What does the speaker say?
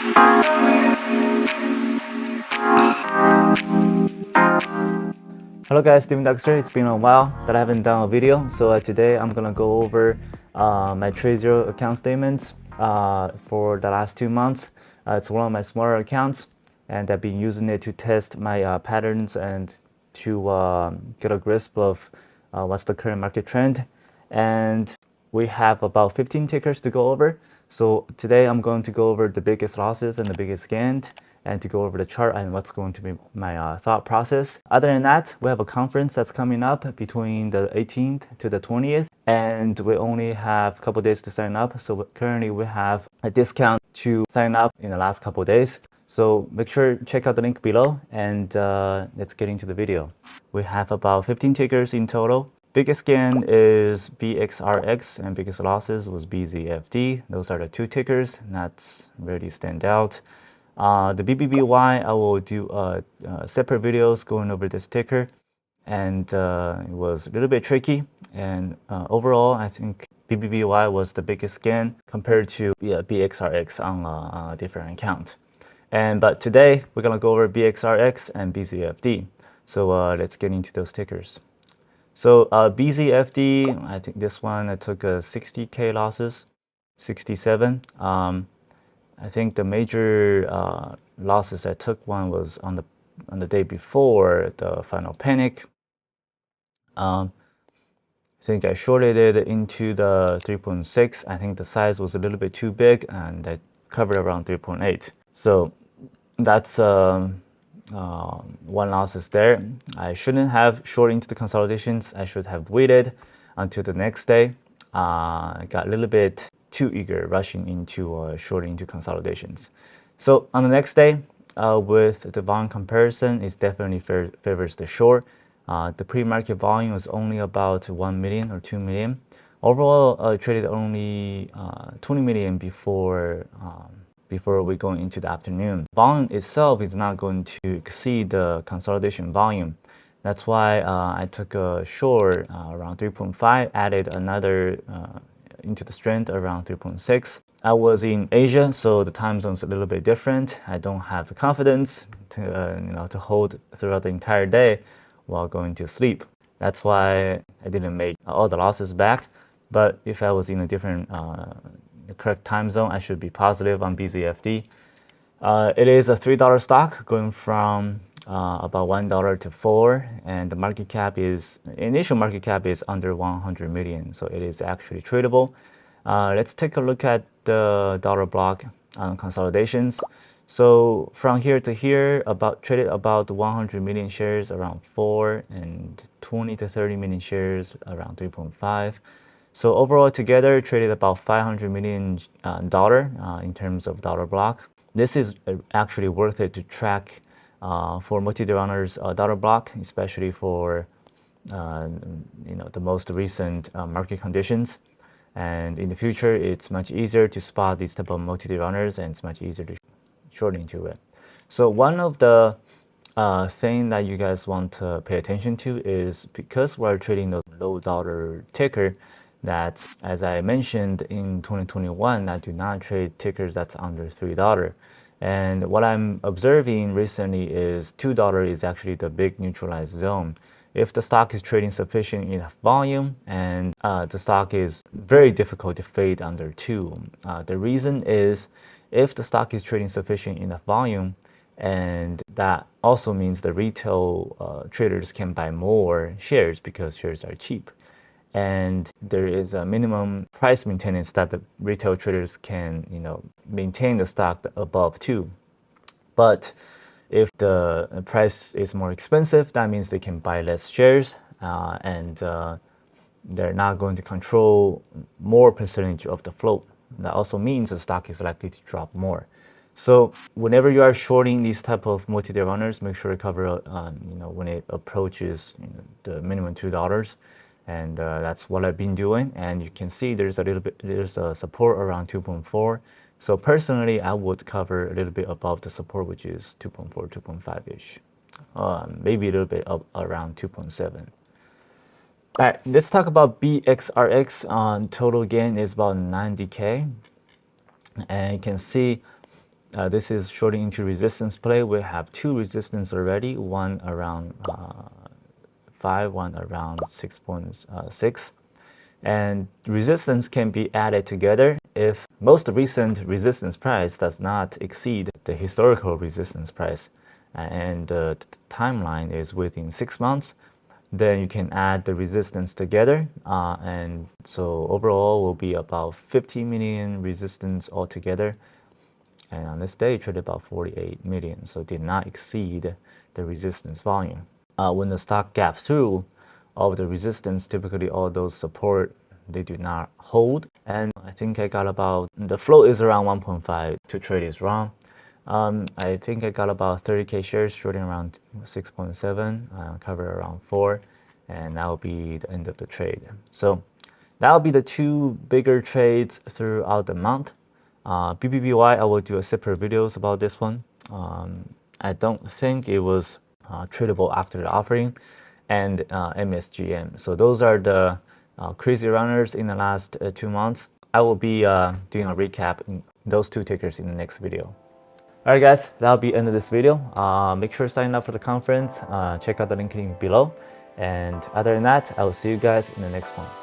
Hello guys, Steven Dexter. It's been a while that I haven't done a video, so today I'm gonna go over my TradeZero account statements for the last 2 months. It's one of my smaller accounts, and I've been using it to test my patterns and to get a grasp of what's the current market trend. And we have about 15 tickers to go over. So today I'm going to go over the biggest losses and the biggest gains, and to go over the chart and what's going to be my thought process. Other than that, we have a conference that's coming up between the 18th to the 20th, and we only have a couple days to sign up. So currently we have a discount to sign up in the last couple days. So make sure to check out the link below, and let's get into the video. We have about 15 tickers in total. Biggest gain is BXRX, and biggest losses was BCFD. Those are the 2 tickers that's really stand out. The BBBY, I will do separate videos going over this ticker, and it was a little bit tricky. And overall, I think BBBY was the biggest gain compared to BXRX on a different account. But today we're gonna go over BXRX and BCFD. So let's get into those tickers. So BCFD, I think this one I took 60K losses, 67. I think the major losses I took one was on the day before the final panic. I think I shorted it into the 3.6. I think the size was a little bit too big, and I covered around 3.8. So that's one loss is there. I shouldn't have short into the consolidations. I should have waited until the next day. I got a little bit too eager rushing into shorting into consolidations. So on the next day, with the volume comparison, it definitely favors the short. The pre-market volume was only about 1 million or 2 million. Overall, I traded only 20 million before we go into the afternoon. Volume itself is not going to exceed the consolidation volume. That's why I took a short around 3.5, added another into the strength around 3.6. I was in Asia, so the time zone's a little bit different. I don't have the confidence to to hold throughout the entire day while going to sleep. That's why I didn't make all the losses back. But if I was in a different the correct time zone, I should be positive on BZFD. It is a $3 stock going from about $1 to $4, and the market cap initial market cap is under 100 million, so it is actually tradable. Let's take a look at the dollar block on consolidations. So from here to here, traded about 100 million shares around 4, and 20 to 30 million shares around 3.5. So overall together traded about $500 million in terms of dollar block. This is actually worth it to track for multi-day runners dollar block, especially for the most recent market conditions. And in the future, it's much easier to spot these type of multi-day runners, and it's much easier to short into it. So one of the thing that you guys want to pay attention to is, because we're trading those low dollar ticker, that, as I mentioned in 2021, I do not trade tickers that's under $3. And what I'm observing recently is $2 is actually the big neutralized zone. If the stock is trading sufficient enough volume, and the stock is very difficult to fade under 2. The reason is, if the stock is trading sufficient enough volume, and that also means the retail traders can buy more shares because shares are cheap. And there is a minimum price maintenance that the retail traders can maintain the stock above 2. But if the price is more expensive, that means they can buy less shares, and they're not going to control more percentage of the float. That also means the stock is likely to drop more. So whenever you are shorting these type of multi-day runners, make sure to cover when it approaches the minimum $2. And that's what I've been doing. And you can see there's a support around 2.4. So personally, I would cover a little bit above the support, which is 2.4, 2.5-ish. Maybe a little bit up around 2.7. All right, let's talk about BXRX. Total gain is about 90K. And you can see This is shorting into resistance play. We have two resistance already, one around 5, one around 6.6. And resistance can be added together if most recent resistance price does not exceed the historical resistance price, and the timeline is within 6 months. Then you can add the resistance together, and so overall will be about 50 million resistance altogether. And on this day, it traded about 48 million, so did not exceed the resistance volume. When the stock gaps through all of the resistance, typically all those support, they do not hold. And I think I got about, the flow is around 1.5 to trade is wrong. I think I got about 30K shares shorting around 6.7, cover around 4, and that will be the end of the trade. So that will be the two bigger trades throughout the month. BBBY, I will do a separate videos about this one. I don't think it was tradable after the offering, and MSGM. So those are the crazy runners in the last 2 months. I will be doing a recap in those two tickers in the next video. Alright guys, that'll be the end of this video. Make sure to sign up for the conference. Check out the link below. And other than that, I will see you guys in the next one.